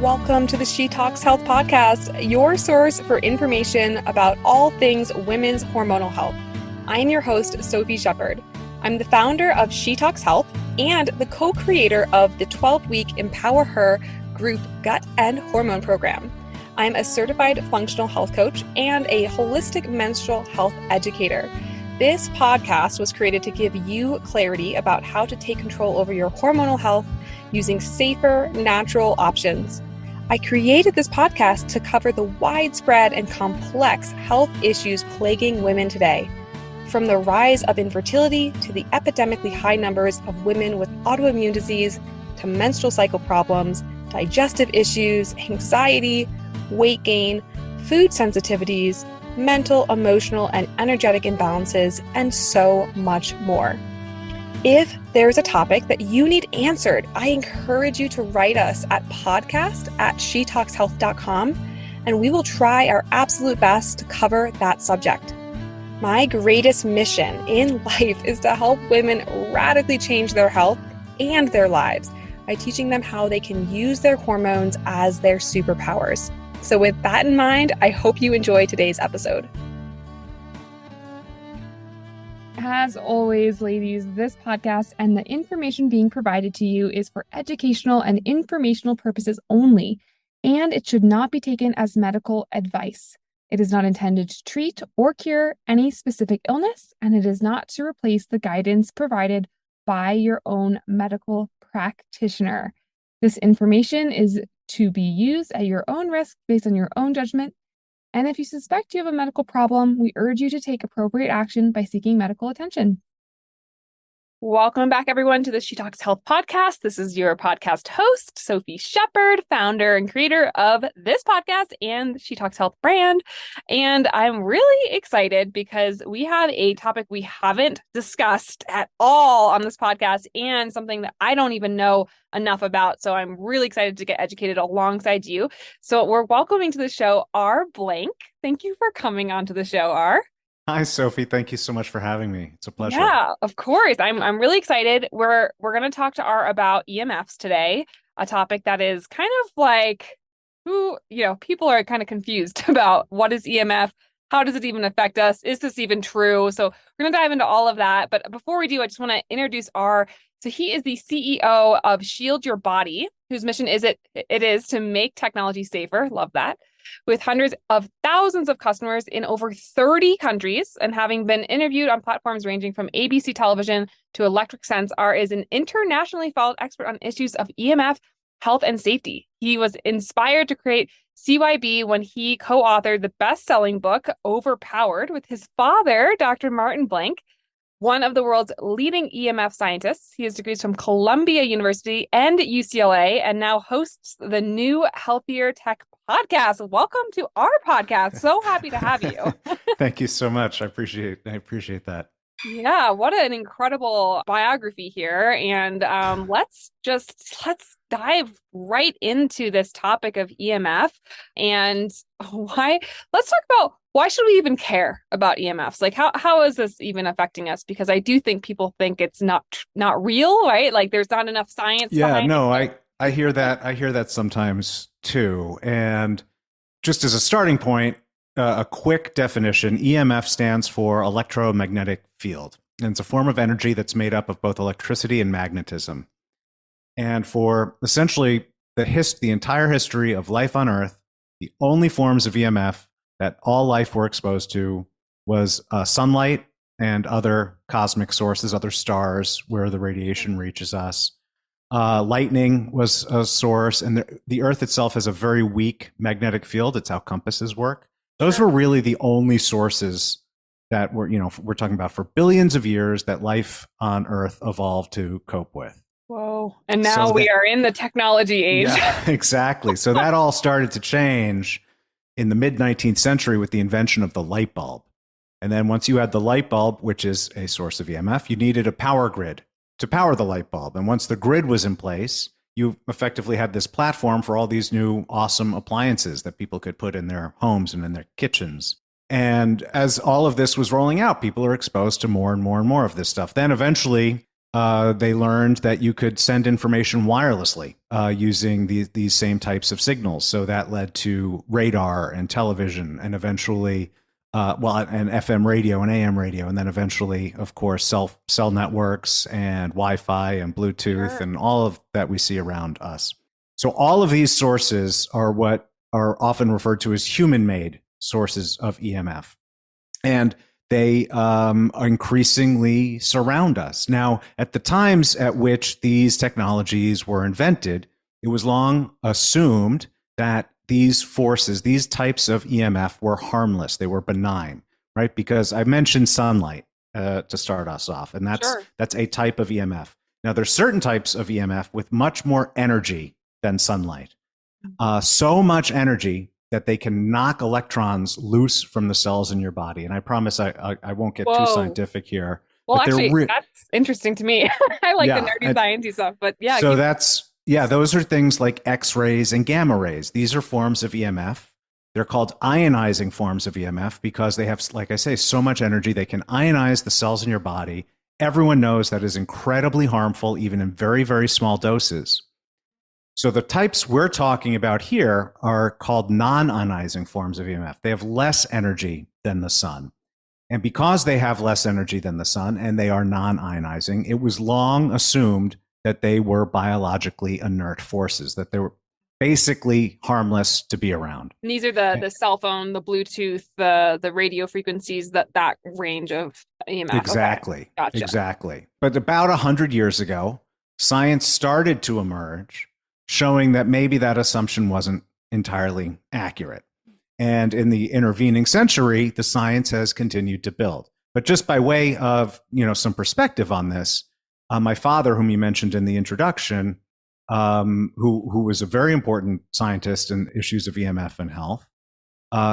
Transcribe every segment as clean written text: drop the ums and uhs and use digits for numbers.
Welcome to the She Talks Health podcast, your source for information about all things women's hormonal health. I am your host, Sophie Shepherd. I'm the founder of She Talks Health and the co-creator of the 12-week Empower Her group gut and hormone program. I'm a certified functional health coach and a holistic menstrual health educator. This podcast was created to give you clarity about how to take control over your hormonal health using safer, natural options. I created this podcast to cover the widespread and complex health issues plaguing women today, from the rise of infertility to the epidemically high numbers of women with autoimmune disease to menstrual cycle problems, digestive issues, anxiety, weight gain, food sensitivities, mental, emotional, and energetic imbalances, and so much more. If there's a topic that you need answered, I encourage you to write us at podcast@shetalkshealth.com, and we will try our absolute best to cover that subject. My greatest mission in life is to help women radically change their health and their lives by teaching them how they can use their hormones as their superpowers. So with that in mind, I hope you enjoy today's episode. As always, ladies, this podcast and the information being provided to you is for educational and informational purposes only, and it should not be taken as medical advice. It is not intended to treat or cure any specific illness, and it is not to replace the guidance provided by your own medical practitioner. This information is to be used at your own risk based on your own judgment. And if you suspect you have a medical problem, we urge you to take appropriate action by seeking medical attention. Welcome back, everyone, to the She Talks Health podcast. This is your podcast host, Sophie Shepherd, founder and creator of this podcast and the She Talks Health brand. And I'm really excited because we have a topic we haven't discussed at all on this podcast and something that I don't even know enough about. So I'm really excited to get educated alongside you. So we're welcoming to the show R Blank. Thank you for coming onto the show, R. Hi, Sophie. Thank you so much for having me. It's a pleasure. Yeah, of course. I'm really excited. We're going to talk to R about EMFs today, a topic that is kind of like people are kind of confused about what is EMF, how does it even affect us? Is this even true? So we're going to dive into all of that. But before we do, I just want to introduce R. So he is the CEO of Shield Your Body, whose mission is it is to make technology safer. Love that. With hundreds of thousands of customers in over 30 countries and having been interviewed on platforms ranging from ABC television to Electric Sense, R is an internationally followed expert on issues of EMF, health, and safety. He was inspired to create SYB when he co-authored the best-selling book, Overpowered, with his father, Dr. Martin Blank, one of the world's leading EMF scientists. He has degrees from Columbia University and UCLA, and now hosts the new Healthier Tech podcast. Welcome to our podcast. So happy to have you. Thank you so much. I appreciate that. Yeah, what an incredible biography here. And let's dive right into this topic of EMF and let's talk about why should we even care about EMFs? Like how is this even affecting us? Because I do think people think it's not real, right? Like there's not enough science behind it. I hear that. I hear that sometimes too. And just as a starting point, a quick definition, EMF stands for electromagnetic field. And it's a form of energy that's made up of both electricity and magnetism. And for essentially the entire history of life on Earth, the only forms of EMF that all life were exposed to was sunlight and other cosmic sources, other stars where the radiation reaches us. Lightning was a source, and the Earth itself has a very weak magnetic field. It's how compasses work. Those were really the only sources that we're talking about for billions of years that life on Earth evolved to cope with. Whoa. And now we are in the technology age. Yeah, exactly. So that all started to change in the mid-19th century with the invention of the light bulb. And then once you had the light bulb, which is a source of EMF, you needed a power grid to power the light bulb. And once the grid was in place, you effectively had this platform for all these new awesome appliances that people could put in their homes and in their kitchens. And as all of this was rolling out, people are exposed to more and more and more of this stuff. Then eventually they learned that you could send information wirelessly using these same types of signals. So that led to radar and television, and eventually, and FM radio and AM radio, and then eventually, of course, cell networks and Wi-Fi and Bluetooth Sure. and all of that we see around us. So all of these sources are what are often referred to as human-made sources of EMF. And they increasingly surround us. Now, at the times at which these technologies were invented, it was long assumed that these forces, these types of EMF, were harmless. They were benign, right? Because I mentioned sunlight to start us off, and that's a type of EMF. Now, there's certain types of EMF with much more energy than sunlight. So much energy that they can knock electrons loose from the cells in your body. And I promise I won't get too scientific here. Well, but actually, that's interesting to me. I like the nerdy sciencey stuff, but yeah. So those are things like X-rays and gamma rays. These are forms of EMF. They're called ionizing forms of EMF because they have, like I say, so much energy. They can ionize the cells in your body. Everyone knows that is incredibly harmful, even in very, very small doses. So the types we're talking about here are called non-ionizing forms of EMF. They have less energy than the sun. And because they have less energy than the sun and they are non-ionizing, it was long assumed that they were biologically inert forces, that they were basically harmless to be around. And these are the cell phone, the Bluetooth, the radio frequencies, that range of EMF. Exactly. Okay. Gotcha. Exactly. But about 100 years ago, science started to emerge showing that maybe that assumption wasn't entirely accurate. And in the intervening century, the science has continued to build. But just by way of, some perspective on this, my father, whom you mentioned in the introduction, who was a very important scientist in issues of EMF and health,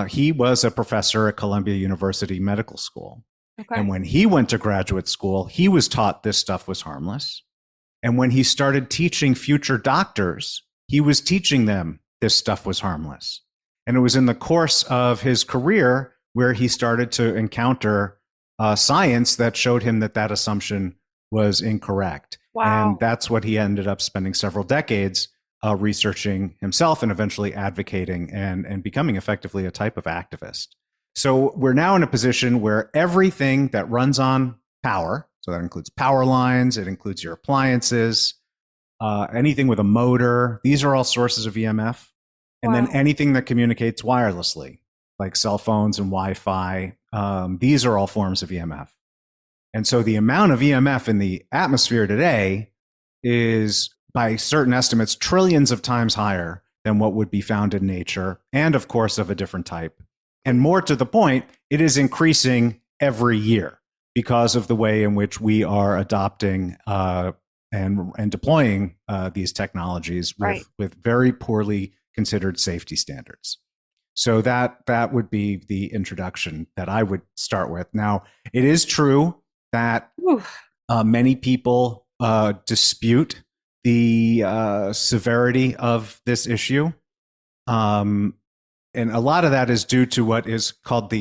he was a professor at Columbia University Medical School. Okay. And when he went to graduate school, he was taught this stuff was harmless. And when he started teaching future doctors, he was teaching them this stuff was harmless. And it was in the course of his career where he started to encounter science that showed him that assumption was incorrect. Wow. And that's what he ended up spending several decades researching himself and eventually advocating and becoming effectively a type of activist. So we're now in a position where everything that runs on power, so that includes power lines, it includes your appliances, anything with a motor. These are all sources of EMF. And then anything that communicates wirelessly, like cell phones and Wi-Fi, these are all forms of EMF. And so the amount of EMF in the atmosphere today is, by certain estimates, trillions of times higher than what would be found in nature, and of course of a different type. And more to the point, it is increasing every year, because of the way in which we are adopting and deploying these technologies with very poorly considered safety standards. So that would be the introduction that I would start with. Now, it is true that many people dispute the severity of this issue. And a lot of that is due to what is called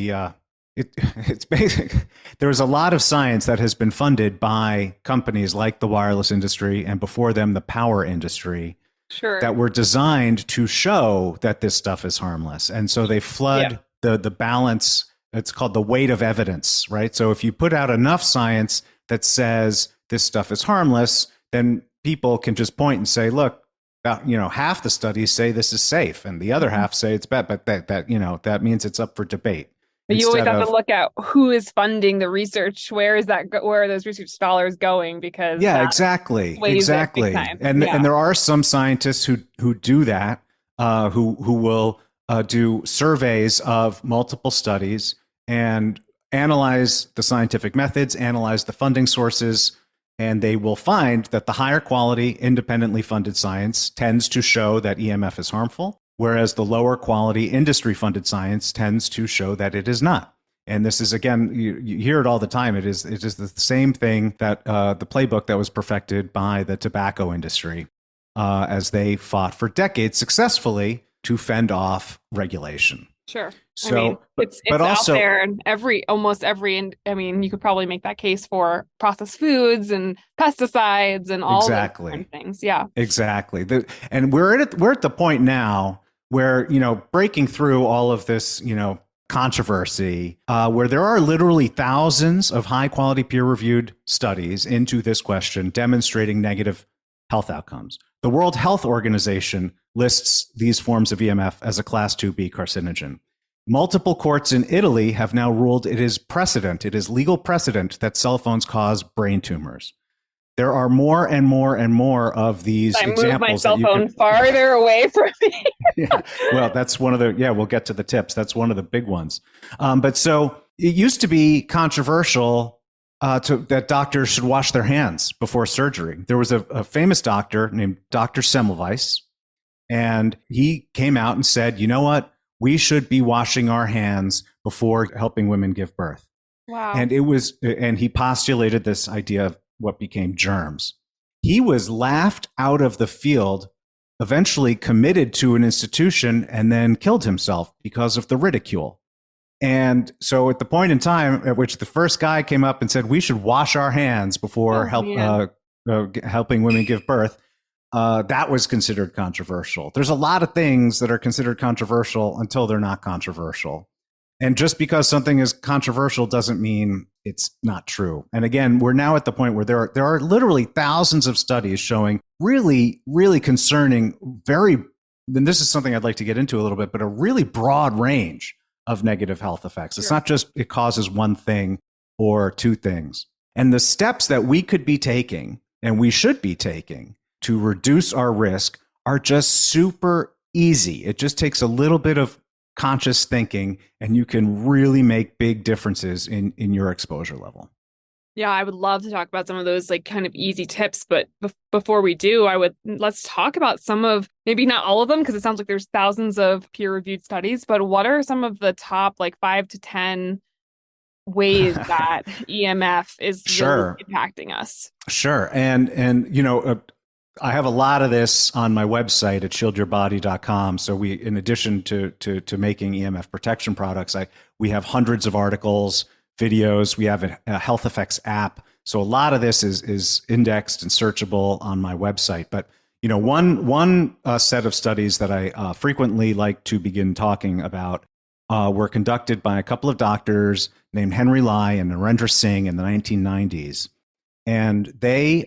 it's basic. There's a lot of science that has been funded by companies like the wireless industry and before them the power industry, that were designed to show that this stuff is harmless. And so they flood the balance. It's called the weight of evidence, right? So if you put out enough science that says this stuff is harmless, then people can just point and say, look, half the studies say this is safe and the other half say it's bad, but that means it's up for debate. But you always have to look at who is funding the research. Where are those research dollars going? Because exactly. And there are some scientists who do that, who will do surveys of multiple studies and analyze the scientific methods, analyze the funding sources, and they will find that the higher quality, independently funded science tends to show that EMF is harmful, whereas the lower quality industry-funded science tends to show that it is not. And this is, again, you hear it all the time. It is the same thing that the playbook that was perfected by the tobacco industry as they fought for decades successfully to fend off regulation. Sure. I mean, So, it's but out also there and almost every, and I mean, you could probably make that case for processed foods and pesticides and all those exactly, different things. Yeah. exactly. And we're at the point now where, breaking through all of this, controversy, where there are literally thousands of high quality peer reviewed studies into this question demonstrating negative health outcomes. The World Health Organization lists these forms of EMF as a class 2B carcinogen. Multiple courts in Italy have now ruled it is legal precedent that cell phones cause brain tumors. There are more and more and more of these I move my examples that cell you phone could. farther away from me. Yeah, well, that's one of the. Yeah, we'll get to the tips. That's one of the big ones. But so it used to be controversial that doctors should wash their hands before surgery. There was a famous doctor named Dr. Semmelweis, and he came out and said, "You know what? We should be washing our hands before helping women give birth." Wow. And he postulated this idea of what became germs. He was laughed out of the field, eventually committed to an institution, and then killed himself because of the ridicule. And so at the point in time at which the first guy came up and said, we should wash our hands before helping women give birth, that was considered controversial. There's a lot of things that are considered controversial until they're not controversial. And just because something is controversial doesn't mean it's not true. And again, we're now at the point where there are literally thousands of studies showing really, really concerning, and this is something I'd like to get into a little bit, but a really broad range of negative health effects. Sure. It's not just it causes one thing or two things. And the steps that we could be taking and we should be taking to reduce our risk are just super easy. It just takes a little bit of conscious thinking, and you can really make big differences in your exposure level. Yeah, I would love to talk about some of those like kind of easy tips, but before we do, let's talk about some of, maybe not all of them, because it sounds like there's thousands of peer-reviewed studies, but what are some of the top like 5 to 10 ways that EMF is really impacting us? Sure. And I have a lot of this on my website at shieldyourbody.com. So we, in addition to making EMF protection products, we have hundreds of articles, videos. We have a health effects app. So a lot of this is indexed and searchable on my website. But one set of studies that I frequently like to begin talking about were conducted by a couple of doctors named Henry Lai and Narendra Singh in the 1990s. And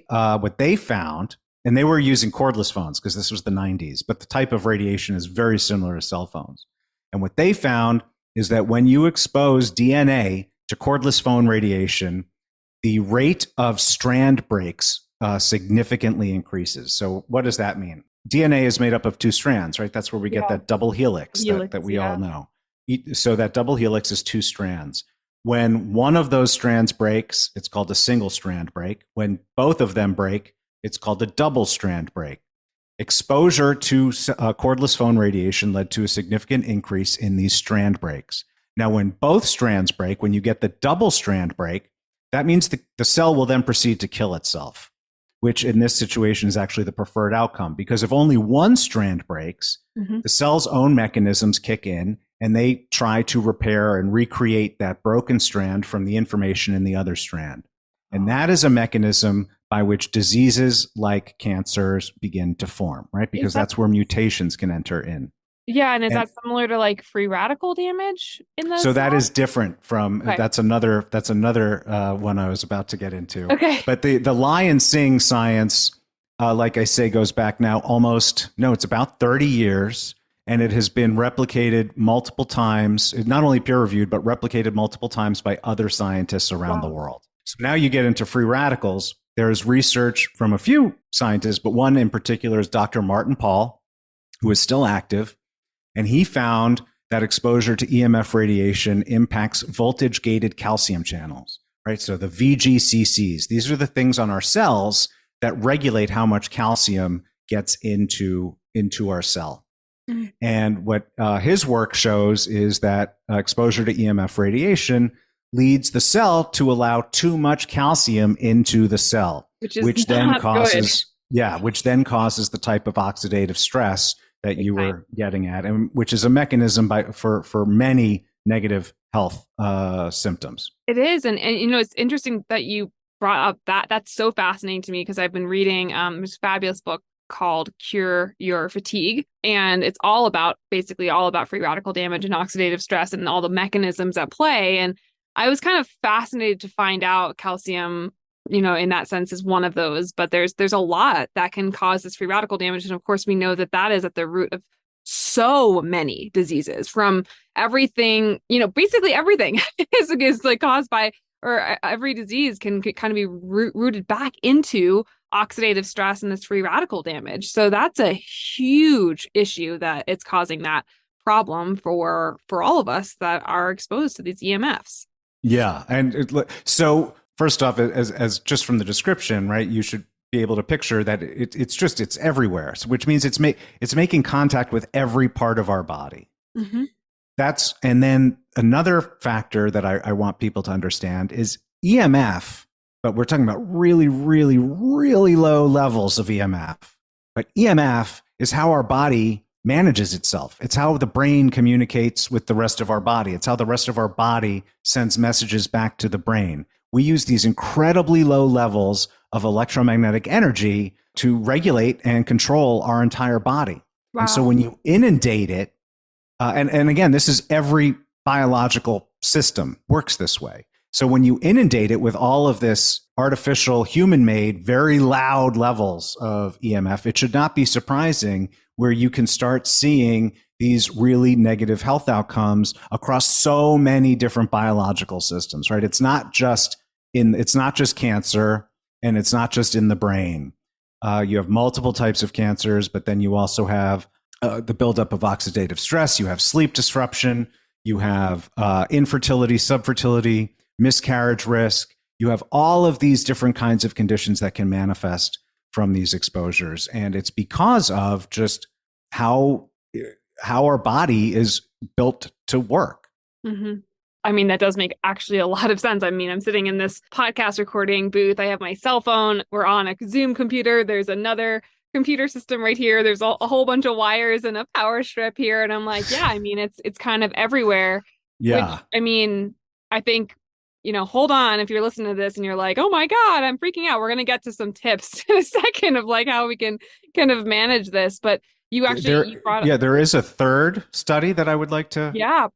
what they found, and they were using cordless phones because this was the 90s, but the type of radiation is very similar to cell phones. And what they found is that when you expose DNA to cordless phone radiation, the rate of strand breaks significantly increases. So what does that mean? DNA is made up of two strands, right? That's where we get that double helix that we all know. So that double helix is two strands. When one of those strands breaks, it's called a single strand break. When both of them break, it's called a double strand break. Exposure to cordless phone radiation led to a significant increase in these strand breaks. Now, when both strands break, when you get the double strand break, that means the cell will then proceed to kill itself, which in this situation is actually the preferred outcome, because if only one strand breaks, the cell's own mechanisms kick in and they try to repair and recreate that broken strand from the information in the other strand. And that is a mechanism by which diseases like cancers begin to form, right? Because that's where mutations can enter in. Yeah, and is that similar to like free radical damage in those? So that is different from that's another one I was about to get into. Okay. But the Lai and Singh science, like I say, goes back now it's about 30 years, and it has been replicated multiple times, not only peer reviewed, but replicated multiple times by other scientists around the world. So now you get into free radicals. There's research from a few scientists, but one in particular is Dr. Martin Pall, who is still active. And he found that exposure to EMF radiation impacts voltage-gated calcium channels, right? So the VGCCs, these are the things on our cells that regulate how much calcium gets into our cell. Mm-hmm. And what his work shows is that exposure to EMF radiation leads the cell to allow too much calcium into the cell, which then causes the type of oxidative stress that you were getting at, and which is a mechanism for many negative health symptoms. It is. And it's interesting that you brought up that. That's so fascinating to me because I've been reading this fabulous book called Cure Your Fatigue. And it's basically all about free radical damage and oxidative stress and all the mechanisms at play. And I was kind of fascinated to find out calcium, in that sense is one of those, but there's a lot that can cause this free radical damage. And of course, we know that is at the root of so many diseases, from everything, basically everything is like caused by, or every disease can kind of be rooted back into oxidative stress and this free radical damage. So that's a huge issue that it's causing that problem for all of us that are exposed to these EMFs. Yeah. And so first off, as just from the description, right, you should be able to picture that it's everywhere. So, which means it's making contact with every part of our body. Mm-hmm. And then another factor that I want people to understand is EMF, but we're talking about really, really, really low levels of EMF. But EMF is how our body manages itself. It's how the brain communicates with the rest of our body. It's how the rest of our body sends messages back to the brain. We use these incredibly low levels of electromagnetic energy to regulate and control our entire body. Wow. And so when you inundate it, and again, this is every biological system works this way. So when you inundate it with all of this artificial, human-made, very loud levels of EMF, it should not be surprising where you can start seeing these really negative health outcomes across so many different biological systems, right? It's not just cancer, and it's not just in the brain. You have multiple types of cancers, but then you also have the buildup of oxidative stress. You have sleep disruption. You have infertility, subfertility, miscarriage risk. You have all of these different kinds of conditions that can manifest from these exposures. And it's because of just how our body is built to work. Mm-hmm. I mean, that does make actually a lot of sense. I mean, I'm sitting in this podcast recording booth. I have my cell phone. We're on a Zoom computer. There's another computer system right here. There's a whole bunch of wires and a power strip here. And I'm like, yeah, I mean, it's kind of everywhere. Yeah. Which, I mean, I think, hold on. If you're listening to this and you're like, oh my God, I'm freaking out. We're going to get to some tips in a second of like how we can kind of manage this. But you brought up. Yeah, there is a third study that I would like to. Yeah,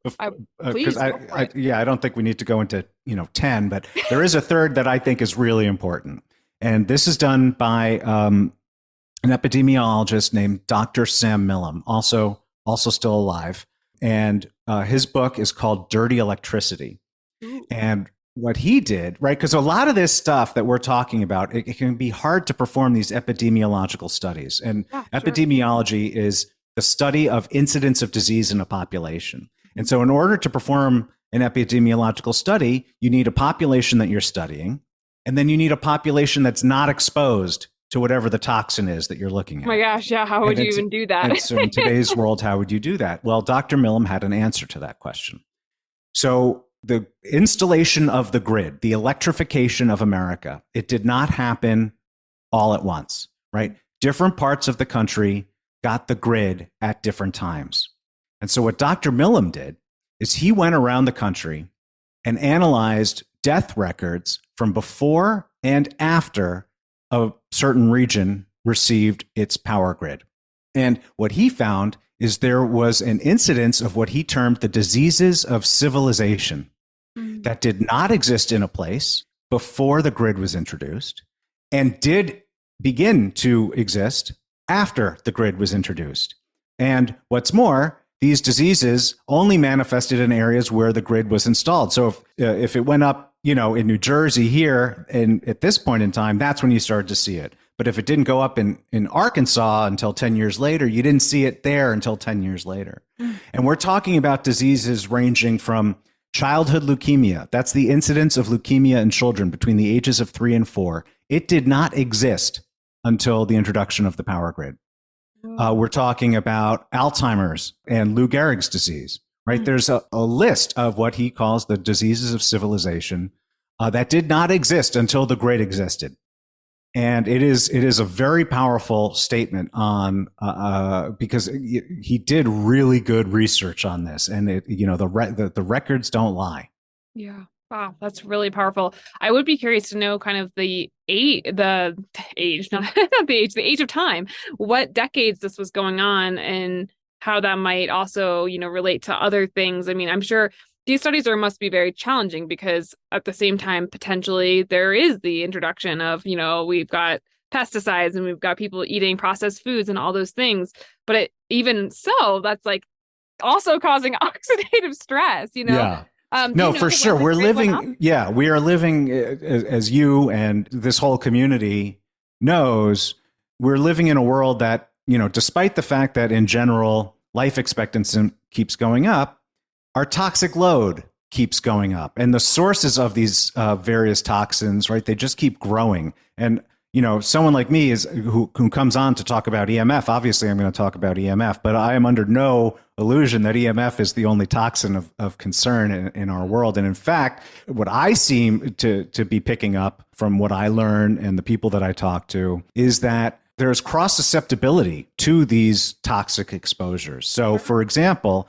please. I don't think we need to go into 10, but there is a third that I think is really important, and this is done by an epidemiologist named Dr. Sam Millam, also still alive, and his book is called Dirty Electricity. Ooh. And what he did, right, because a lot of this stuff that we're talking about, it can be hard to perform these epidemiological studies. And epidemiology is the study of incidence of disease in a population. And so in order to perform an epidemiological study, you need a population that you're studying, and then you need a population that's not exposed to whatever the toxin is that you're looking at. Oh my gosh, yeah, how would you even do that? So in today's world, how would you do that? Well, Dr. Millam had an answer to that question. So the installation of the grid, the electrification of America, it did not happen all at once, right? Different parts of the country got the grid at different times. And so what Dr. Millam did is he went around the country and analyzed death records from before and after a certain region received its power grid. And what he found is there was an incidence of what he termed the diseases of civilization that did not exist in a place before the grid was introduced and did begin to exist after the grid was introduced. And what's more, these diseases only manifested in areas where the grid was installed. So if it went up, in New Jersey here, and at this point in time, that's when you started to see it. But if it didn't go up in Arkansas until 10 years later, you didn't see it there until 10 years later. And we're talking about diseases ranging from childhood leukemia. That's the incidence of leukemia in children between the ages of 3 and 4. It did not exist until the introduction of the power grid. We're talking about Alzheimer's and Lou Gehrig's disease, right? There's a list of what he calls the diseases of civilization that did not exist until the grid existed. And it is a very powerful statement on because he did really good research on this, and the records don't lie. Yeah. Wow, that's really powerful. I would be curious to know kind of the age, not, not the age of time, what decades this was going on and how that might also, relate to other things. I mean, I'm sure these studies must be very challenging because at the same time, potentially there is the introduction of, we've got pesticides and we've got people eating processed foods and all those things. But even so, that's like also causing oxidative stress, Yeah. No, for sure. We are living, as you and this whole community knows, we're living in a world that, despite the fact that in general, life expectancy keeps going up, our toxic load keeps going up. And the sources of these various toxins, right, they just keep growing. And someone like me who comes on to talk about EMF. Obviously, I'm going to talk about EMF, but I am under no illusion that EMF is the only toxin of concern in our world. And in fact, what I seem to be picking up from what I learn and the people that I talk to is that there's cross susceptibility to these toxic exposures. So, for example,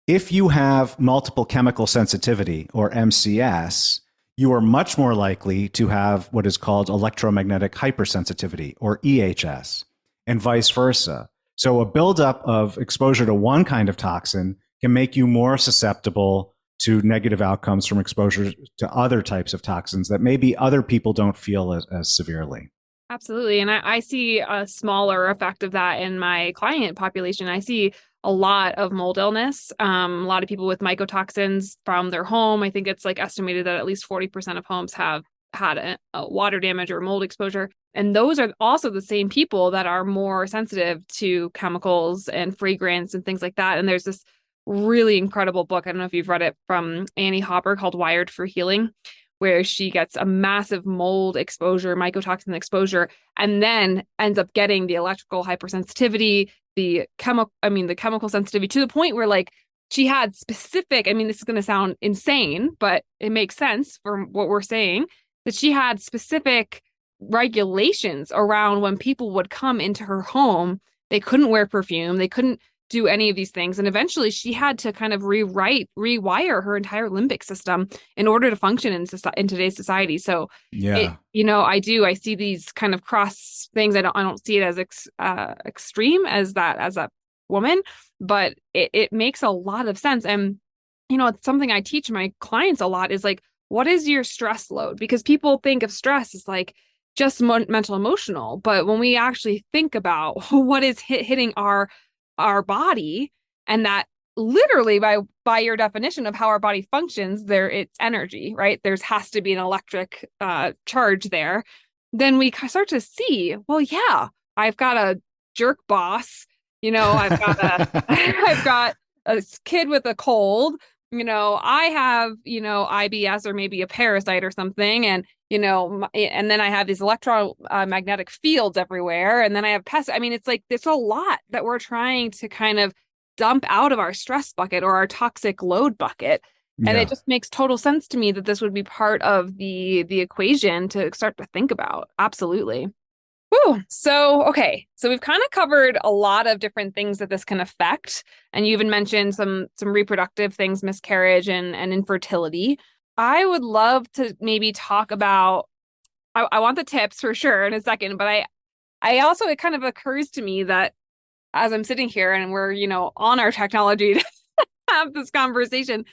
if you have multiple chemical sensitivity or MCS, you are much more likely to have what is called electromagnetic hypersensitivity or EHS, and vice versa. So a buildup of exposure to one kind of toxin can make you more susceptible to negative outcomes from exposure to other types of toxins that maybe other people don't feel as severely. Absolutely. And I see a smaller effect of that in my client population. I see a lot of mold illness, a lot of people with mycotoxins from their home. I think it's like estimated that at least 40% of homes have had a water damage or mold exposure. And those are also the same people that are more sensitive to chemicals and fragrance and things like that. And there's this really incredible book, I don't know if you've read it, from Annie Hopper called Wired for Healing, where she gets a massive mold exposure, mycotoxin exposure, and then ends up getting the electrical hypersensitivity, the chemical sensitivity, to the point where like she had specific, this is going to sound insane, but it makes sense for what we're saying, that she had specific regulations around when people would come into her home. They couldn't wear perfume. They couldn't do any of these things. And eventually she had to kind of rewire her entire limbic system in order to function in today's society. So, yeah, I see these kind of cross things. I don't see it as extreme as that woman, but it makes a lot of sense. And, it's something I teach my clients a lot is like, what is your stress load? Because people think of stress as like just mental, emotional. But when we actually think about what is hitting our body, and that literally by your definition of how our body functions, it's energy, right? There's has to be an electric charge there. Then we start to see, well, yeah, I've got a jerk boss, I've got a kid with a cold, I have, IBS or maybe a parasite or something. And, and then I have these electromagnetic fields everywhere. And then I have pests. It's like, there's a lot that we're trying to kind of dump out of our stress bucket or our toxic load bucket. And it just makes total sense to me that this would be part of the equation to start to think about. Absolutely. Woo. So we've kind of covered a lot of different things that this can affect. And you even mentioned some reproductive things, miscarriage and infertility. I would love to maybe talk about, I want the tips for sure in a second, but I also, it kind of occurs to me that as I'm sitting here and we're, on our technology to have this conversation,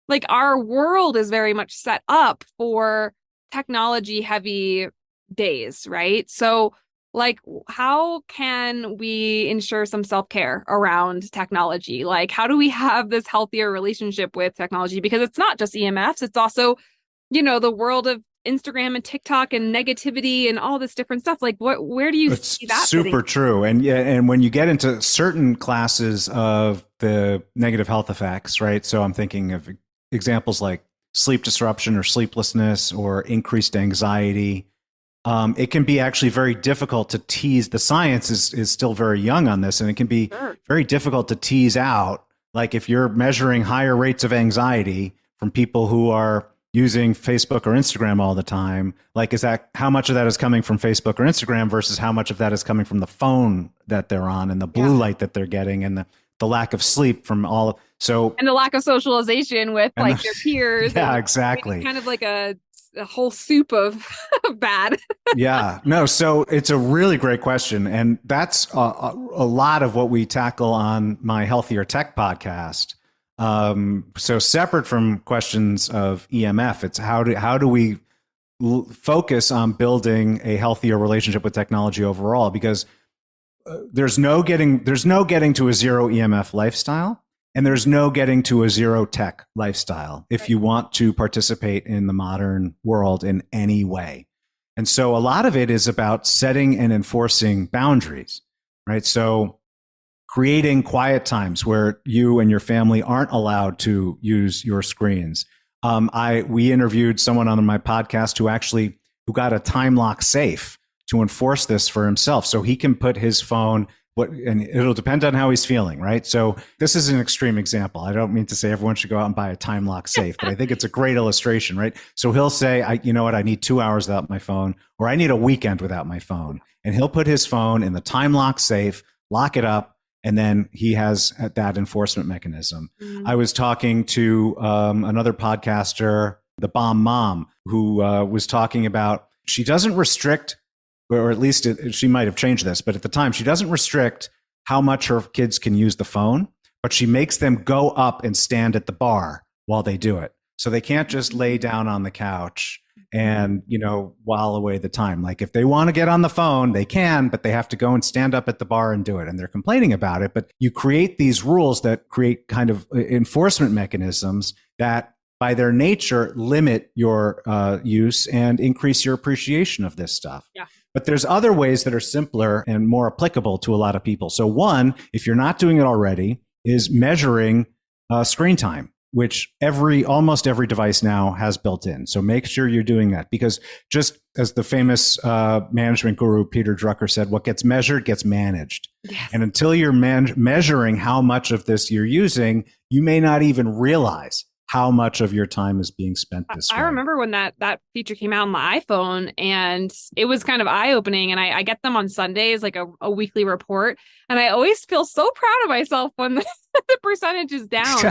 like our world is very much set up for technology heavy days, right? So like, how can we ensure some self-care around technology? Like, how do we have this healthier relationship with technology? Because it's not just EMFs, it's also, the world of Instagram and TikTok and negativity and all this different stuff. Like, where do you see that? It's super true. And when you get into certain classes of the negative health effects, right? So I'm thinking of examples like sleep disruption or sleeplessness or increased anxiety. It can be actually very difficult to tease. The science is still very young on this, and it can be very difficult to tease out. Like if you're measuring higher rates of anxiety from people who are, using Facebook or Instagram all the time, like, is that how much of that is coming from Facebook or Instagram versus how much of that is coming from the phone that they're on and the blue light that they're getting and the lack of sleep from all of, and the lack of socialization with like their peers. Yeah, exactly. Kind of like a whole soup of bad. Yeah, no. So it's a really great question. And that's a lot of what we tackle on my Healthier Tech podcast. So separate from questions of EMF, it's how do we focus on building a healthier relationship with technology overall? Because there's no getting to a zero EMF lifestyle. And there's no getting to a zero tech lifestyle if you want to participate in the modern world in any way. And so a lot of it is about setting and enforcing boundaries, right? So creating quiet times where you and your family aren't allowed to use your screens. We interviewed someone on my podcast who got a time lock safe to enforce this for himself, so he can put his phone. And it'll depend on how he's feeling, right? So this is an extreme example. I don't mean to say everyone should go out and buy a time lock safe, but I think it's a great illustration, right? So he'll say, you know what, I need 2 hours without my phone, or I need a weekend without my phone. And he'll put his phone in the time lock safe, lock it up, and then he has that enforcement mechanism. I was talking to another podcaster, the Bomb Mom, who was talking about, she doesn't restrict, or at least she might have changed this, but at the time, she doesn't restrict how much her kids can use the phone, but she makes them go up and stand at the bar while they do it. So they can't just lay down on the couch and, while away the time. Like if they want to get on the phone, they can, but they have to go and stand up at the bar and do it. And they're complaining about it. But you create these rules that create kind of enforcement mechanisms that by their nature limit your use and increase your appreciation of this stuff. Yeah. But there's other ways that are simpler and more applicable to a lot of people. So one, if you're not doing it already, is measuring screen time, which almost every device now has built in. So make sure you're doing that, because just as the famous management guru Peter Drucker said, what gets measured gets managed. Yes. And until you're measuring how much of this you're using, you may not even realize how much of your time is being spent this way. I remember when that feature came out on my iPhone, and it was kind of eye-opening. And I get them on Sundays, like a weekly report. And I always feel so proud of myself when the percentage is down.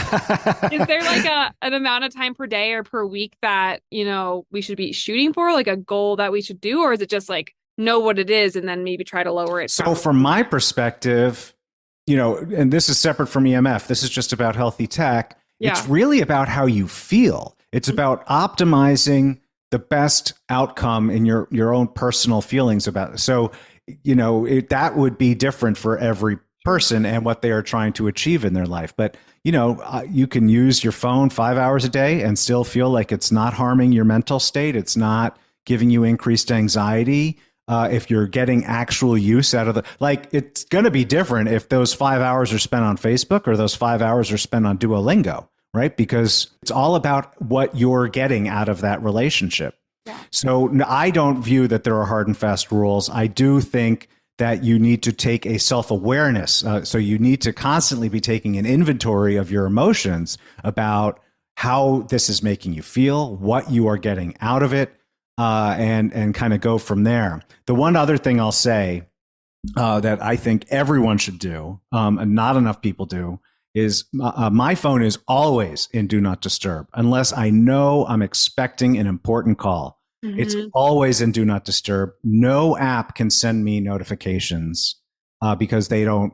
Is there like an amount of time per day or per week that, we should be shooting for, like a goal that we should do? Or is it just like know what it is and then maybe try to lower it? So from my perspective, and this is separate from EMF, this is just about healthy tech. Yeah. It's really about how you feel. It's about optimizing the best outcome in your own personal feelings about it. So, that would be different for every person and what they are trying to achieve in their life. But, you can use your phone 5 hours a day and still feel like it's not harming your mental state. It's not giving you increased anxiety. If you're getting actual use out of it's going to be different if those 5 hours are spent on Facebook or those 5 hours are spent on Duolingo, right? Because it's all about what you're getting out of that relationship. Yeah. So I don't view that there are hard and fast rules. I do think that you need to take a self-awareness. So you need to constantly be taking an inventory of your emotions about how this is making you feel, what you are getting out of it. And kind of go from there. The one other thing I'll say that I think everyone should do, and not enough people do, is my phone is always in Do Not Disturb unless I know I'm expecting an important call. Mm-hmm. It's always in Do Not Disturb. No app can send me notifications because they don't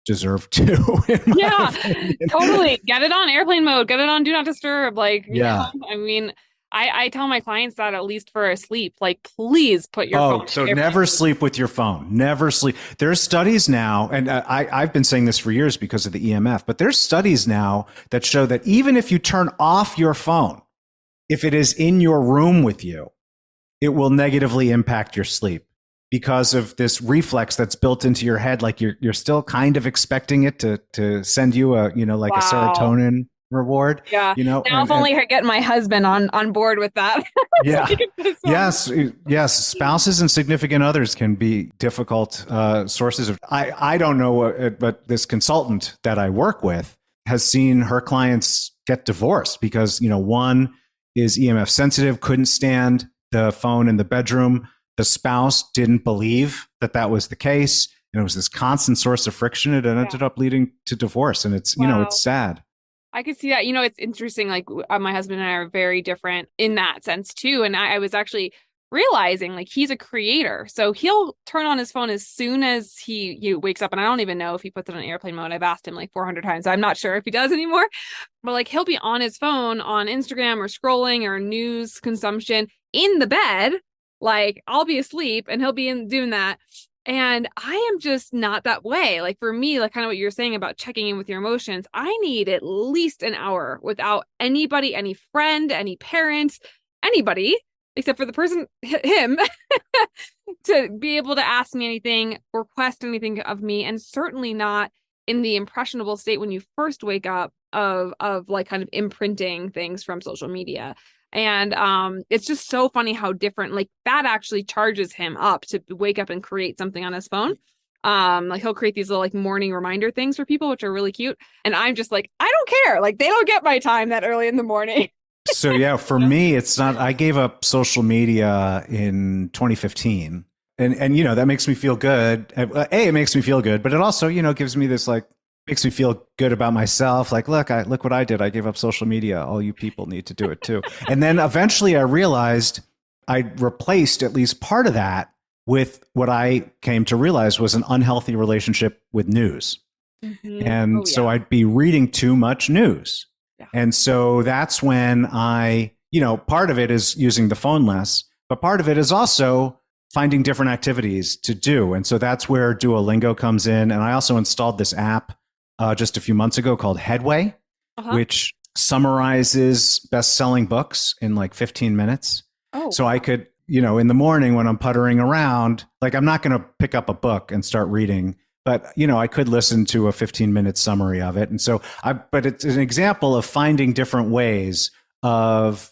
deserve to. Yeah, totally. Get it on airplane mode. Get it on Do Not Disturb. I tell my clients that at least for sleep, please put your phone. So never sleep with your phone. Never sleep. There's studies now, and I've been saying this for years because of the EMF, but there's studies now that show that even if you turn off your phone, if it is in your room with you, it will negatively impact your sleep because of this reflex that's built into your head. Like you're still kind of expecting it to send you a serotonin reward. Yeah. Now if only I get my husband on board with that. Yeah. Yes. Spouses and significant others can be difficult sources of. I don't know but this consultant that I work with has seen her clients get divorced because one is EMF sensitive, couldn't stand the phone in the bedroom. The spouse didn't believe that that was the case. And it was this constant source of friction. It ended up leading to divorce. And it's, it's sad. I could see that. It's interesting. Like my husband and I are very different in that sense too. And I was actually realizing like he's a creator. So he'll turn on his phone as soon as he wakes up. And I don't even know if he puts it on airplane mode. I've asked him like 400 times. So I'm not sure if he does anymore. But like he'll be on his phone on Instagram or scrolling or news consumption in the bed. Like I'll be asleep and he'll be doing that. And I am just not that way. Like for me, like kind of what you're saying about checking in with your emotions, I need at least an hour without anybody, any friend, any parent, anybody, except for the person, him, to be able to ask me anything, request anything of me, and certainly not in the impressionable state when you first wake up of like kind of imprinting things from social media. And it's just so funny how different, like that actually charges him up to wake up and create something on his phone. Like he'll create these little like morning reminder things for people, which are really cute. And I'm just like, I don't care. Like they don't get my time that early in the morning. So yeah, for me, it's not, I gave up social media in 2015 and, that makes me feel good. It makes me feel good, but it also, gives me this like, makes me feel good about myself. Like, look what I did. I gave up social media. All you people need to do it too. And then eventually I realized I replaced at least part of that with what I came to realize was an unhealthy relationship with news. Mm-hmm. And so I'd be reading too much news. Yeah. And so that's when I, part of it is using the phone less, but part of it is also finding different activities to do. And so that's where Duolingo comes in. And I also installed this app just a few months ago called Headway, which summarizes best-selling books in like 15 minutes. Oh, so I could, in the morning when I'm puttering around, like I'm not going to pick up a book and start reading, but, I could listen to a 15-minute summary of it. And so but it's an example of finding different ways of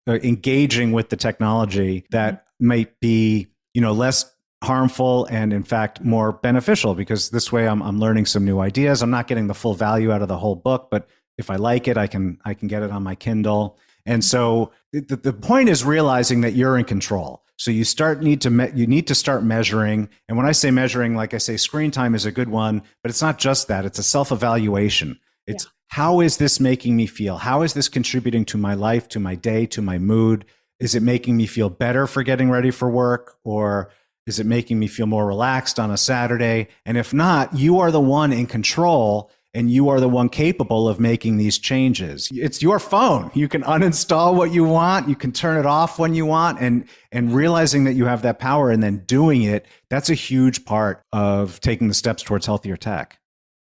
engaging with the technology that might be, less harmful and in fact more beneficial, because this way I'm learning some new ideas. I'm not getting the full value out of the whole book, but if I like it, I can get it on my Kindle. And so the point is realizing that you're in control. So you need to start measuring. And when I say measuring, like I say, screen time is a good one, but it's not just that. It's a self-evaluation. It's how is this making me feel? How is this contributing to my life, to my day, to my mood? Is it making me feel better for getting ready for work? Or is it making me feel more relaxed on a Saturday? And if not, you are the one in control and you are the one capable of making these changes. It's your phone. You can uninstall what you want. You can turn it off when you want. And realizing that you have that power and then doing it, that's a huge part of taking the steps towards healthier tech.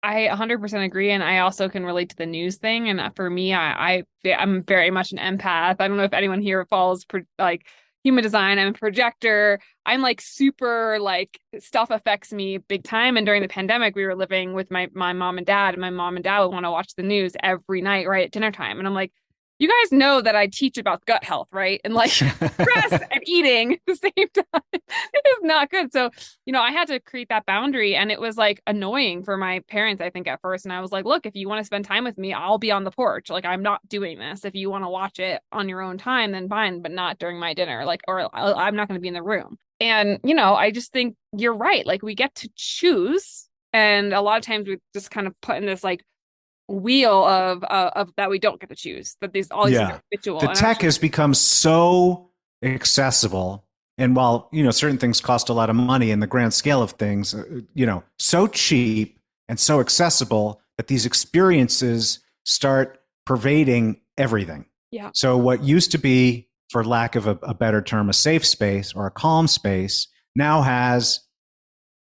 I 100% agree. And I also can relate to the news thing. And for me, I'm very much an empath. I don't know if anyone here follows like human design. I'm a projector. I'm like super like stuff affects me big time. And during the pandemic, we were living with my mom and dad, and my mom and dad would want to watch the news every night, right at dinner time. And I'm like, you guys know that I teach about gut health, right? And like stress and eating at the same time is not good. So, I had to create that boundary, and it was like annoying for my parents, I think, at first. And I was like, look, if you want to spend time with me, I'll be on the porch. Like, I'm not doing this. If you want to watch it on your own time, then fine, but not during my dinner. Like, or I'm not going to be in the room. And, I just think you're right. Like, we get to choose. And a lot of times we just kind of put in this like wheel of that we don't get to choose, that these all these things are habitual. The tech has become so accessible, and while certain things cost a lot of money in the grand scale of things, so cheap and so accessible that these experiences start pervading everything. Yeah. So what used to be, for lack of a better term, a safe space or a calm space, now has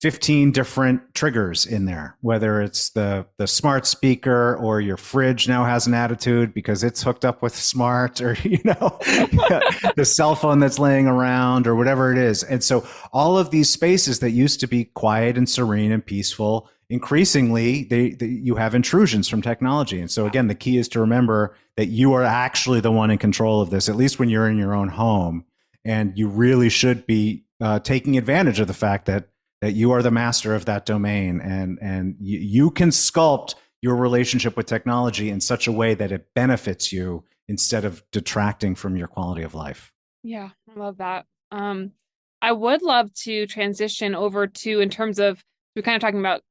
15 different triggers in there, whether it's the smart speaker, or your fridge now has an attitude because it's hooked up with smart, or, the cell phone that's laying around, or whatever it is. And so all of these spaces that used to be quiet and serene and peaceful, increasingly you have intrusions from technology. And so again, the key is to remember that you are actually the one in control of this, at least when you're in your own home. And you really should be taking advantage of the fact that you are the master of that domain, and you can sculpt your relationship with technology in such a way that it benefits you instead of detracting from your quality of life. Yeah, I love that. I would love to transition over to, in terms of, we're kind of talking about,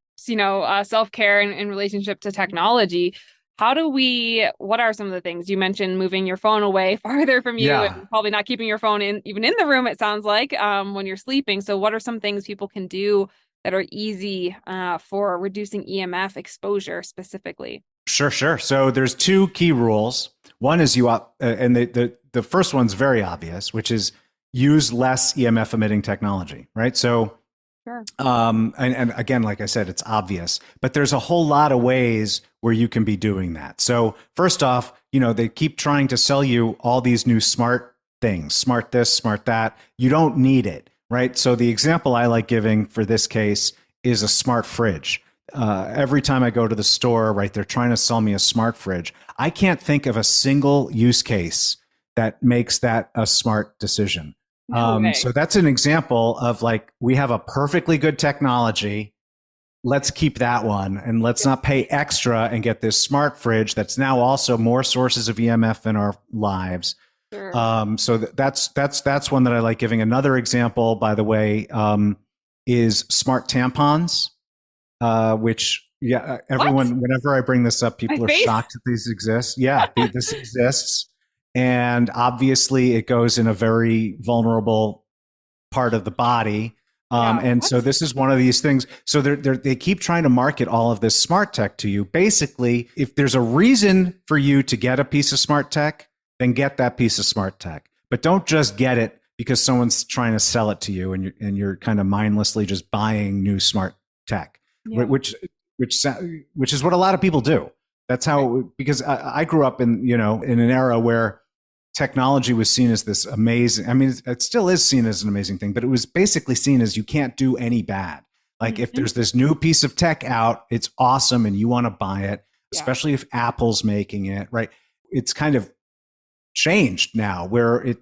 self-care and in relationship to technology. What are some of the things you mentioned? Moving your phone away farther from you, Yeah. and probably not keeping your phone even in the room, it sounds like, when you're sleeping. So what are some things people can do that are easy for reducing EMF exposure specifically? Sure. So there's two key rules. One is and the first one's very obvious, which is use less EMF emitting technology, right? So, Sure. and again, like I said, it's obvious, but there's a whole lot of ways where you can be doing that. So first off, they keep trying to sell you all these new smart things, smart this, smart that. You don't need it, right? So the example I like giving for this case is a smart fridge. Every time I go to the store, right, they're trying to sell me a smart fridge. I can't think of a single use case that makes that a smart decision. No way. So that's an example of like, we have a perfectly good technology. Let's keep that one, and let's not pay extra and get this smart fridge that's now also more sources of EMF in our lives. Sure. So that's one that I like giving. Another example, by the way, is smart tampons. Which, everyone, whenever I bring this up, people are shocked that these exist. Yeah, this exists. And obviously it goes in a very vulnerable part of the body. So this is one of these things. So they keep trying to market all of this smart tech to you. Basically, if there's a reason for you to get a piece of smart tech, then get that piece of smart tech. But don't just get it because someone's trying to sell it to you and you're kind of mindlessly just buying new smart tech. Yeah. Which is what a lot of people do. That's how, because I grew up in an era where technology was seen as this amazing. I mean, it still is seen as an amazing thing, but it was basically seen as you can't do any bad. Like if there's this new piece of tech out, it's awesome and you want to buy it, especially if Apple's making it, right? It's kind of changed now where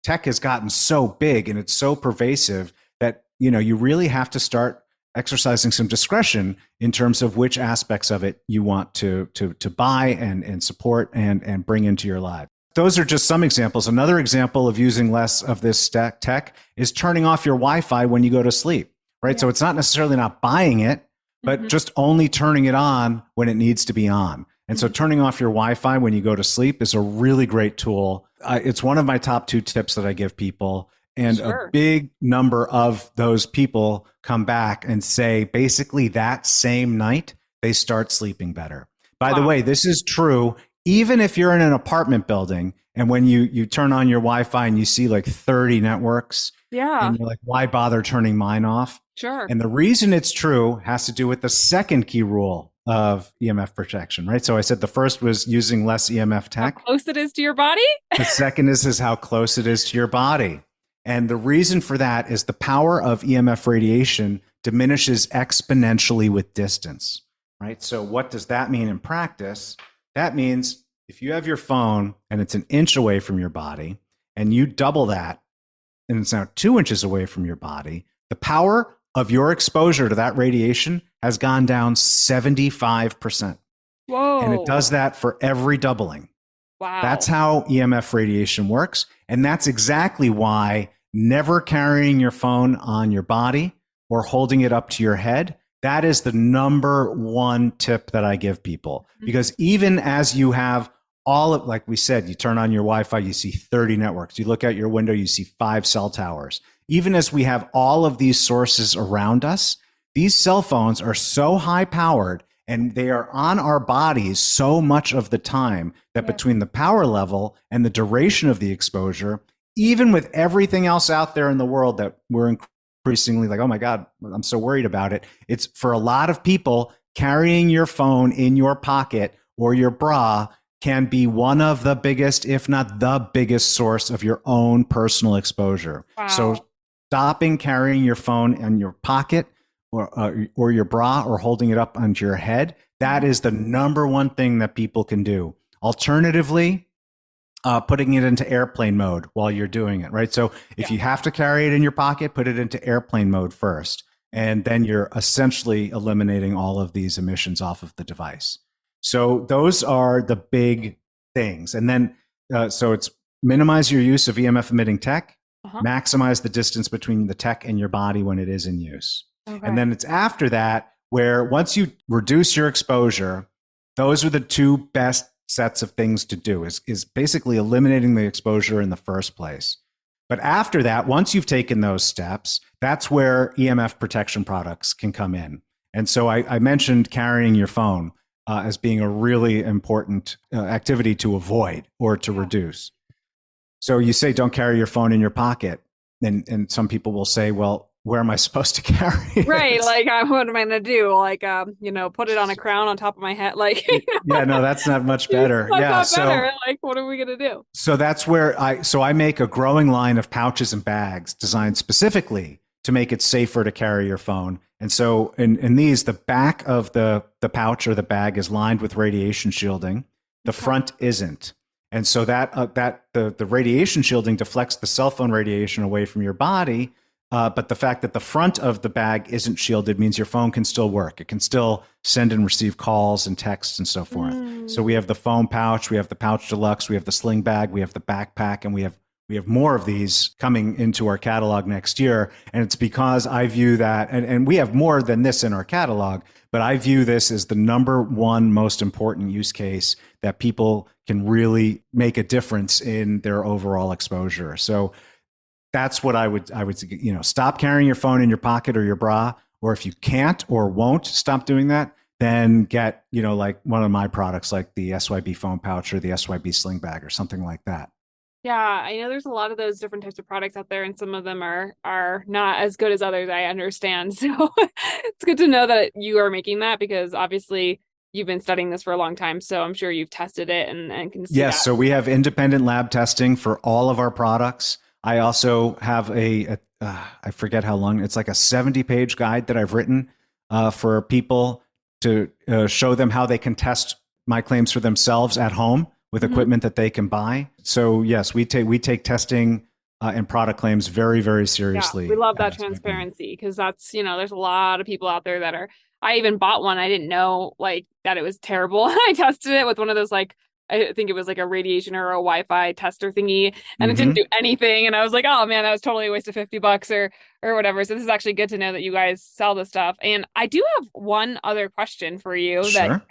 tech has gotten so big and it's so pervasive that, you really have to start exercising some discretion in terms of which aspects of it you want to buy and support and bring into your life. Those are just some examples. Another example of using less of this tech is turning off your Wi-Fi when you go to sleep, right? Yeah. So it's not necessarily not buying it, but just only turning it on when it needs to be on. And so turning off your Wi-Fi when you go to sleep is a really great tool. It's one of my top 2 tips that I give people. And a big number of those people come back and say, basically that same night, they start sleeping better. By the way, this is true even if you're in an apartment building and when you turn on your Wi-Fi and you see like 30 networks, and you're like, why bother turning mine off? Sure. And the reason it's true has to do with the second key rule of EMF protection, right? So I said the first was using less EMF tech. How close it is to your body? The second is how close it is to your body. And the reason for that is the power of EMF radiation diminishes exponentially with distance, right? So what does that mean in practice? That means if you have your phone and it's an inch away from your body and you double that and it's now 2 inches away from your body, the power of your exposure to that radiation has gone down 75%. Whoa. And it does that for every doubling. Wow. That's how EMF radiation works. And that's exactly why never carrying your phone on your body or holding it up to your head, that is the number one tip that I give people. Because even as you have all of, like we said, you turn on your Wi-Fi, you see 30 networks. You look out your window, you see 5 cell towers. Even as we have all of these sources around us, these cell phones are so high powered and they are on our bodies so much of the time that between the power level and the duration of the exposure, even with everything else out there in the world that we're increasingly like, oh my God, I'm so worried about it. It's for a lot of people, carrying your phone in your pocket or your bra can be one of the biggest, if not the biggest source of your own personal exposure. Wow. So stopping carrying your phone in your pocket or your bra or holding it up onto your head, that is the number one thing that people can do. Alternatively, putting it into airplane mode while you're doing it, right? So if you have to carry it in your pocket, put it into airplane mode first, and then you're essentially eliminating all of these emissions off of the device. So those are the big things. And then So it's minimize your use of EMF emitting tech, Uh-huh. maximize the distance between the tech and your body when it is in use. Okay. And then it's after that where once you reduce your exposure, those are the two best sets of things to do is basically eliminating the exposure in the first place. But after that, once you've taken those steps, that's where EMF protection products can come in. And so I mentioned carrying your phone as being a really important activity to avoid or to reduce. So you say don't carry your phone in your pocket. And some people will say, well, where am I supposed to carry it? Right. Like, what am I going to do? Like, put it on a crown on top of my head. Like, Yeah, no, that's not much better. that's Yeah. not better. So Like, what are we going to do? So that's where I make a growing line of pouches and bags designed specifically to make it safer to carry your phone. And so in these, the back of the pouch or the bag is lined with radiation shielding. The front isn't. And so the radiation shielding deflects the cell phone radiation away from your body. But the fact that the front of the bag isn't shielded means your phone can still work. It can still send and receive calls and texts and so forth. So we have the phone pouch, we have the pouch deluxe, we have the sling bag, we have the backpack, and we have more of these coming into our catalog next year. And it's because I view that, and we have more than this in our catalog, but I view this as the number one most important use case that people can really make a difference in their overall exposure. So that's what I would, stop carrying your phone in your pocket or your bra, or if you can't or won't stop doing that, then get, like one of my products, like the SYB phone pouch or the SYB sling bag or something like that. Yeah, I know there's a lot of those different types of products out there, and some of them are not as good as others, I understand. So it's good to know that you are making that, because obviously you've been studying this for a long time. So I'm sure you've tested it and can see Yes, that. so we have independent lab testing for all of our products. I also have I forget how long, it's like a 70-page guide that I've written for people to show them how they can test my claims for themselves at home with equipment that they can buy. So yes, we take testing and product claims very, very seriously. Yeah, we love that transparency, because that's, there's a lot of people out there that are, I even bought one. I didn't know like that it was terrible. I tested it with one of those, like, I think it was like a radiation or a Wi-Fi tester thingy, and it didn't do anything. And I was like, oh man, that was totally a waste of $50 or whatever. So this is actually good to know that you guys sell this stuff. And I do have one other question for you that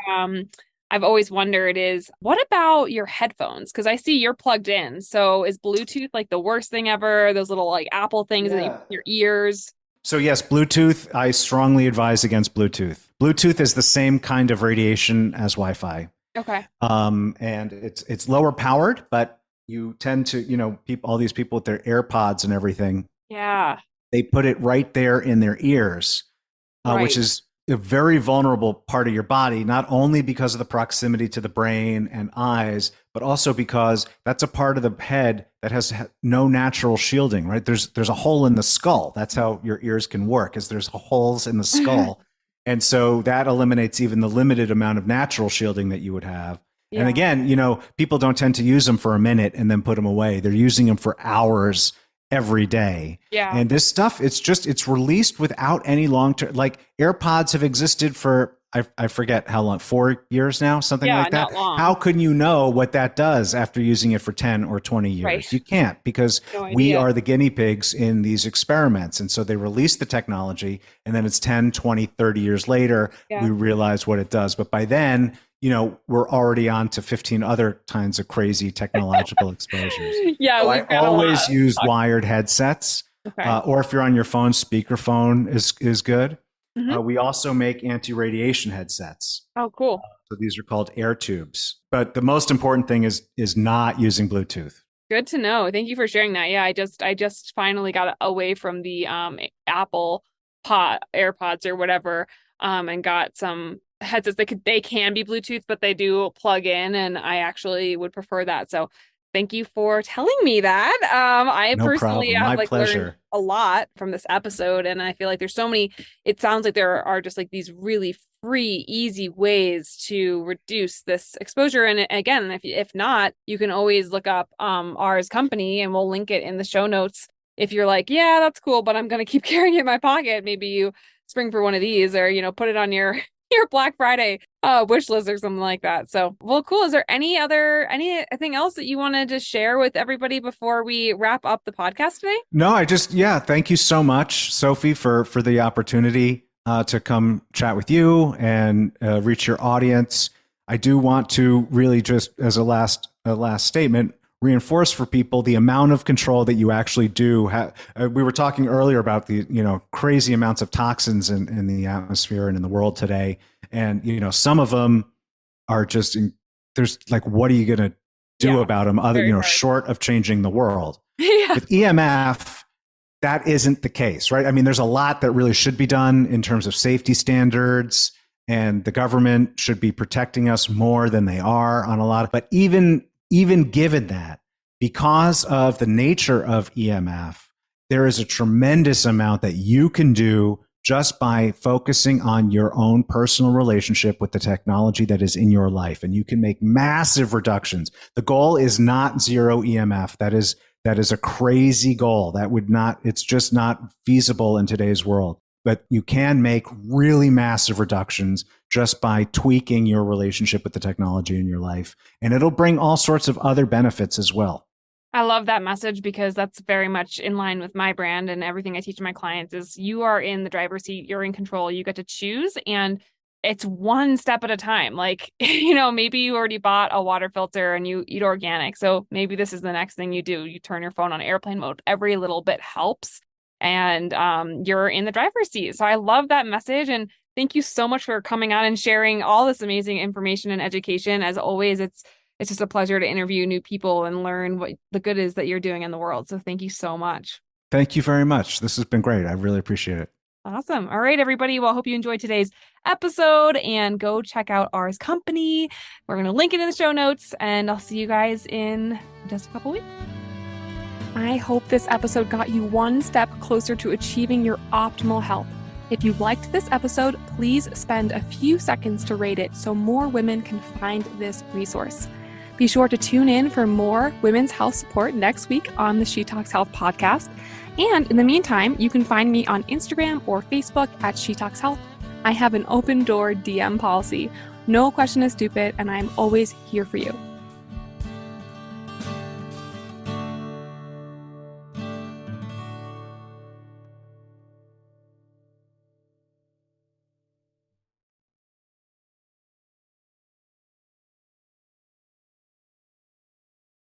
I've always wondered is, what about your headphones? Because I see you're plugged in. So is Bluetooth like the worst thing ever? Those little like Apple things that you put in your ears? So yes, Bluetooth, I strongly advise against Bluetooth. Bluetooth is the same kind of radiation as Wi-Fi. Okay. And it's lower powered, but you tend to, all these people with their AirPods and everything. Yeah. They put it right there in their ears, which is a very vulnerable part of your body, not only because of the proximity to the brain and eyes, but also because that's a part of the head that has no natural shielding, right? There's a hole in the skull. That's how your ears can work, is there's holes in the skull. And so that eliminates even the limited amount of natural shielding that you would have. Yeah. And again, people don't tend to use them for a minute and then put them away. They're using them for hours every day. Yeah. And this stuff, it's released without any long-term, like AirPods have existed for, I forget how long, 4 years now, something like that. Not long. How can you know what that does after using it for 10 or 20 years? Right. You can't, because we are the guinea pigs in these experiments. And so they release the technology, and then it's 10, 20, 30 years later, we realize what it does. But by then, we're already on to 15 other kinds of crazy technological exposures. Yeah, so I always use wired headsets, or if you're on your phone, speakerphone is good. We also make anti-radiation headsets. Oh, cool. So these are called air tubes. But the most important thing is not using Bluetooth. Good to know. Thank you for sharing that. Yeah, I just finally got away from the Apple AirPods or whatever, and got some headsets. They can be Bluetooth, but they do plug in, and I actually would prefer that. So thank you for telling me that. I personally have learned a lot from this episode, and I feel like there's so many, it sounds like there are just like these really free, easy ways to reduce this exposure. And again, if not, you can always look up ours company, and we'll link it in the show notes. If you're like, yeah, that's cool, but I'm going to keep carrying it in my pocket, maybe you spring for one of these, or, put it on your your Black Friday wish list or something like that. So, well, cool. Is there anything else that you wanted to share with everybody before we wrap up the podcast today? No, thank you so much, Sophie, for the opportunity to come chat with you and reach your audience. I do want to really just, as a last statement, reinforce for people the amount of control that you actually do have. We were talking earlier about the crazy amounts of toxins in the atmosphere and in the world today, and some of them are just there's like, what are you going to do about them other short of changing the world? With EMF, that isn't the case, right? I mean, there's a lot that really should be done in terms of safety standards, and the government should be protecting us more than they are on a lot of, but even given that, because of the nature of EMF, there is a tremendous amount that you can do just by focusing on your own personal relationship with the technology that is in your life. And you can make massive reductions. The goal is not zero EMF. That is a crazy goal. It's just not feasible in today's world. But you can make really massive reductions just by tweaking your relationship with the technology in your life. And it'll bring all sorts of other benefits as well. I love that message, because that's very much in line with my brand, and everything I teach my clients is you are in the driver's seat, you're in control, you get to choose, and it's one step at a time. Like, maybe you already bought a water filter and you eat organic. So maybe this is the next thing you do. You turn your phone on airplane mode. Every little bit helps. And you're in the driver's seat. So I love that message. And thank you so much for coming on and sharing all this amazing information and education. As always, it's just a pleasure to interview new people and learn what the good is that you're doing in the world. So thank you so much. Thank you very much. This has been great. I really appreciate it. Awesome. All right, everybody. Well, I hope you enjoyed today's episode, and go check out R's company. We're going to link it in the show notes, and I'll see you guys in just a couple weeks. I hope this episode got you one step closer to achieving your optimal health. If you liked this episode, please spend a few seconds to rate it so more women can find this resource. Be sure to tune in for more women's health support next week on the She Talks Health podcast. And in the meantime, you can find me on Instagram or Facebook at She Talks Health. I have an open door DM policy. No question is stupid, and I'm always here for you.